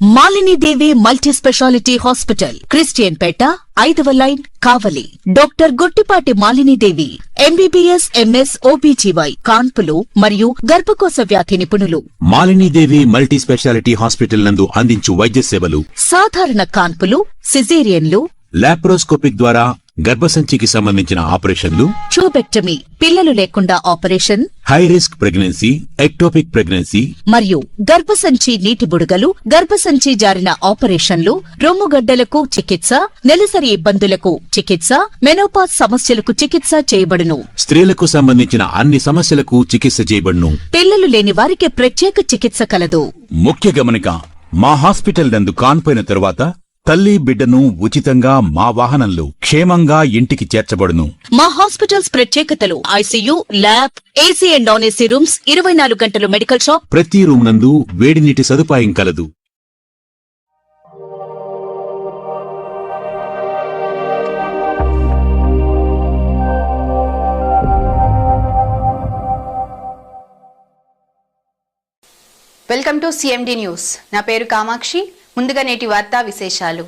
Malini Devi multi speciality hospital, Christian Peta, 5వ line, Kavali. Doctor Guttipati Malinidevi, MBBS, MS, OBGY, కాన్పులు మరియు గర్భకోశ వ్యాధి నిపుణులు. మాలినీదేవి మల్టీ స్పెషాలిటీ హాస్పిటల్ నందు అందించు వైద్య సేవలు: సాధారణ కాన్పులు, సిజేరియన్లు, లాప్రోస్కోపిక్ ద్వారా గర్భసంచికి సంబంధించిన ఆపరేషన్లు, ట్యూబెక్టమీ, పిల్లలు లేకుండా operation, high risk pregnancy, ectopic pregnancy మరియు గర్భసంచి నీటి బుడగలు, గర్భసంచి జారిన ఆపరేషన్లు, రొమ్ముగడ్డలకు చికిత్స, నెలసరి ఇబ్బందులకు చికిత్స, మెనోపాజ్ సమస్యలకు చికిత్స చేయబడును. స్త్రీలకు సంబంధించిన అన్ని సమస్యలకు చికిత్స చేయబడును. పిల్లలు లేని వారికి ప్రత్యేక చికిత్స కలదు. ముఖ్య గమనిక: మా హాస్పిటల్ నందు కాన్పోయిన తరువాత తల్లి బిడ్డను ఉచితంగా మా వాహనంలో క్షేమంగా ఇంటికి చేర్చబడును. మా హాస్పిటల్స్ ప్రత్యేకతలు: ICU, lab, AC and non AC rooms, 24 గంటలు మెడికల్ షాప్, ప్రతి రూమ్ నందు వేడి నీటి సదుపాయం కలదు. Welcome to CMD news. నా పేరు కామాక్షి. ముందుగా నేటి వార్తా విశేషాలు.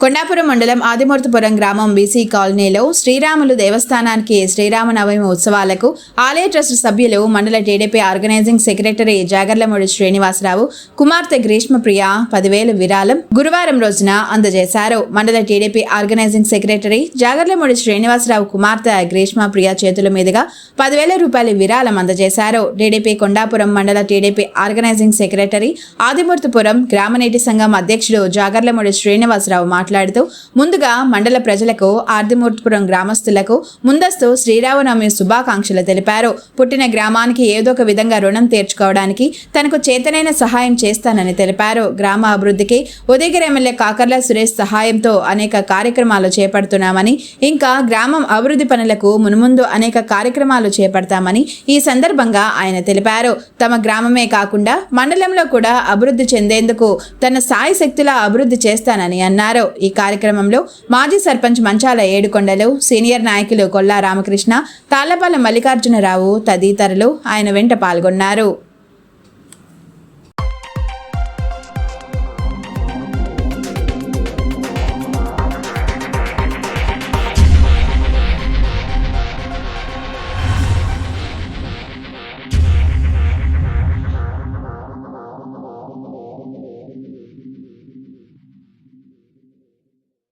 కొండాపురం మండలం ఆదిమూర్తిపురం గ్రామం బీసీ కాలనీలో శ్రీరాములు దేవస్థానానికి శ్రీరామనవమి ఉత్సవాలకు ఆలయ ట్రస్ట్ సభ్యులు, మండల TDP organizing secretary Jagarlamudi Srinivasarao కుమార్తె గ్రీష్మప్రియ 10,000 విరాళం గురువారం రోజున అందజేశారు. మండల TDP organizing secretary Jagarlamudi Srinivasarao కుమార్తె గ్రీష్మప్రియ చేతుల మీదుగా 10,000 రూపాయల విరాళం అందజేశారు. టీడీపీ కొండాపురం మండల టీడీపీ ఆర్గనైజింగ్ సెక్రటరీ, ఆదిమూర్తిపురం గ్రామ నీటి సంఘం అధ్యక్షుడు జాగర్లమూడి శ్రీనివాసరావు మాట్లాడుతూ, ముందుగా మండల ప్రజలకు, ఆదిమూర్తిపురం గ్రామస్తులకు ముందస్తు శ్రీరామనవమి శుభాకాంక్షలు తెలిపారు. పుట్టిన గ్రామానికి ఏదో ఒక విధంగా రుణం తీర్చుకోవడానికి తనకు చేతనైన సహాయం చేస్తానని తెలిపారు. గ్రామ అభివృద్ధికి ఉదయగిరి ఎమ్మెల్యే కాకర్ల సురేష్ సహాయంతో అనేక కార్యక్రమాలు చేపడుతున్నామని, ఇంకా గ్రామం అభివృద్ధి పనులకు మున్ముందు అనేక కార్యక్రమాలు చేపడతామని ఈ సందర్భంగా ఆయన తెలిపారు. తమ గ్రామమే కాకుండా మండలంలో కూడా అభివృద్ధి చెందేందుకు తన సాయి శక్తులా అభివృద్ధి చేస్తానని అన్నారు. ఈ కార్యక్రమంలో మాజీ సర్పంచ్ మంచాల ఏడుకొండలు, సీనియర్ నాయకులు కొల్లా రామకృష్ణ, తాళ్లపాలెం మల్లికార్జునరావు తదితరులు ఆయన వెంట పాల్గొన్నారు.